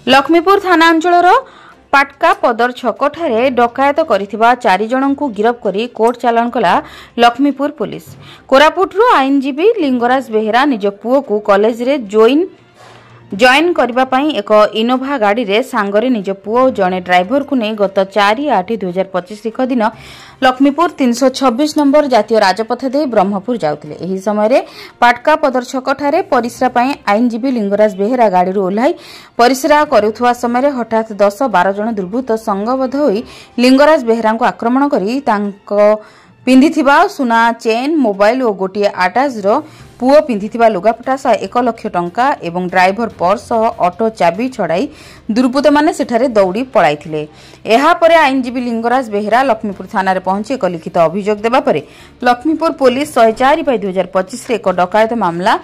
लक्ष्मीपुर थाना अंचल पाटका पदर छकठारे डकायत करिथिबा 4 जनंकु गिरफ करी कोर्ट चालान कला लक्ष्मीपुर पुलिस। कोरापुटरू आईनजीवी लिंगराज बेहेरा निज पुओ को कॉलेज रे जॉइन करबा पई एक इनोभा गाड़ी रे सांगरे निज पुओ जणे ड्राइवर को नै गत 4/8/2025 तारिख दिन लक्ष्मीपुर 326 नंबर जातीय राजपथ दे ब्रह्मपुर जाउथिले। एही समय रे पाटका पदर छकठारे परिश्रा पई आईनजीवी लिंगराज बेहेरा गाड़ी रो ओल्हाई परिश्रा करुथुवा समय रे हठात 10-12 जण दुर्बृत्त संगबद्ध होई लिंगराज बेहेरा को आक्रमण करी तांको पिंधिथिबा सुना चेन मोबाइल और गोटे आटाज रो पुओ पिंधिथिबा लुगापटा सह 1 लाख टंका एवं ड्राइवर पर्स सह ऑटो चाबी छड़ाई दुर्बृत्त माने सेठारे दौड़ी पळाइथिले। एहा परे आईनजीवी लिंगराज बेहेरा लक्ष्मीपुर थाना रे पहुंची एक लिखित अभियोग देबा परे लक्ष्मीपुर पुलिस 104/2025 रे एक डकायत मामला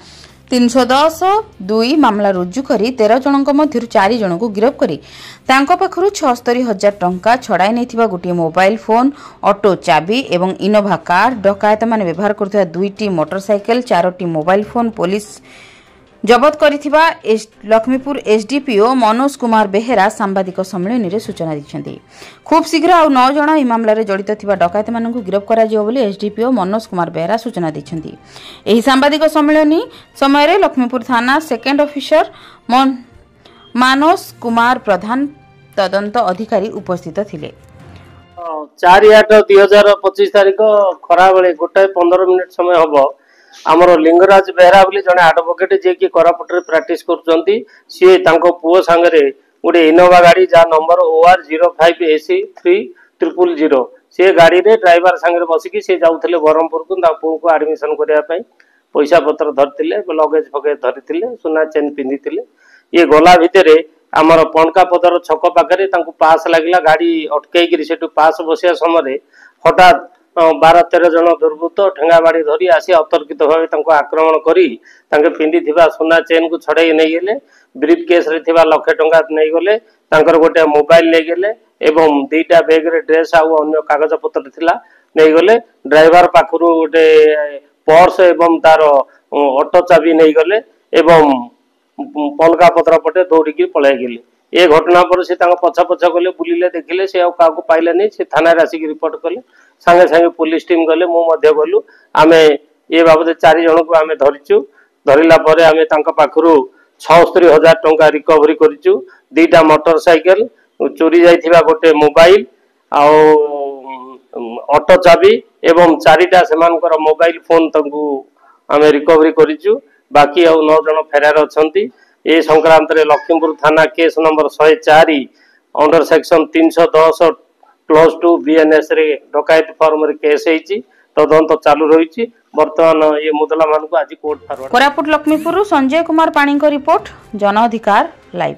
310/2 मामला रुजु करी 13 जनक मध्यरु 4 जनक गिरफ करी तांको पाखरु 76,000 टंका छड़ाई नैथिबा गोटे मोबाइल फोन ऑटो चाबी एवं इनोभा कार डकायत माने व्यवहार करथुवा 2टी मोटरसाइकेल 4टी मोबाइल फोन पुलिस जबत करिथिबा लक्ष्मीपुर एसडीपीओ मनोज कुमार बेहेरा सांबादिक सम्मेलन रे सूचना दिछन्ती। खूब शीघ्र आ 9 जण ई मामला रे जड़ित थिबा डकायत मानकु गिरफ करा जियो बोली एसडीपीओ मनोज कुमार बेहेरा सूचना दिछन्ती। एही सांबादिक सम्मेलन समय रे लक्ष्मीपुर थाना सेकेंड ऑफिसर मानस कुमार प्रधान तदंत अधिकारी उपस्थित थिले। 4/8/2025 तारिख खरा बेले 1:15 मिनिट समय हबो आमर लिंगराज बेहरा बोली जने एडवोकेट जे कि कोरापुट रे प्रैक्टिस करचंती सी तांको पुओ संगे गोटे इनोवा गाड़ी जा नंबर OR 05 AC 3000 से गाड़ी रे ड्राइवर संगे बसिकी से जाउथले बरहमपुर को ता पुओ को एडमिशन करिया पई पैसा पत्र धरतिले लगेज फगे धरतिले सुना चेन पिंधितिले। ये गला भितरे आमर पणका पदर छक पाखरे तांको पास लागिला गाड़ी अटकई गिरी सेटु पास बसिया समय हठात 12-13 जन दुर्बृत्त ठेंगा बाड़ी धरी आसी अतर्कित भाव आक्रमण करी पिंधि सुना चेन को छड़ाई नहीं गले ब्रीफ केस रे थिबा लाख टंका नहीं गले तांकर गोटे मोबाइल नहीं गले एवं 2टा बैग रे ड्रेस आ अन्य कागज पत्र थिला नहीं गले ड्राइवर पाखरु गोटे पर्स एवं तार ऑटो चाबी नहीं गले एवं पलका पत्र पटे दौड़ी पलाई गले। ये घटना पर से पछ पछ गले बुलिले देखिले से का पाइले नहीं से थाना आसिक रिपोर्ट कले सांगे सांगे पुलिस टीम गले मु मध्य गलु आमे ये बाबद 4 जन को आमे धरिचु धरिला परे आमे तांका पाखरु 76,000 टंका रिकवरी करिचु 2टा मोटरसाइकेल चोरी जाइथिबा गोटे मोबाइल आ ऑटो चाबी एवं 4टा सेमानकर मोबाइल फोन तंगु आमे रिकवरी करिचु बाकी आ 9 जन फेरार अछंती। ए संक्रांत रे लक्ष्मीपुर थाना case number 104 under section 310/2 BNS रे डकायत फॉर्म रे केस हेची तदंत चालू रहिची। वर्तमान ये मुदला मान को आज कोर्ट फॉरवर्ड। कोरापुट लक्ष्मीपुर संजय कुमार पाणी को रिपोर्ट जन अधिकार लाइव।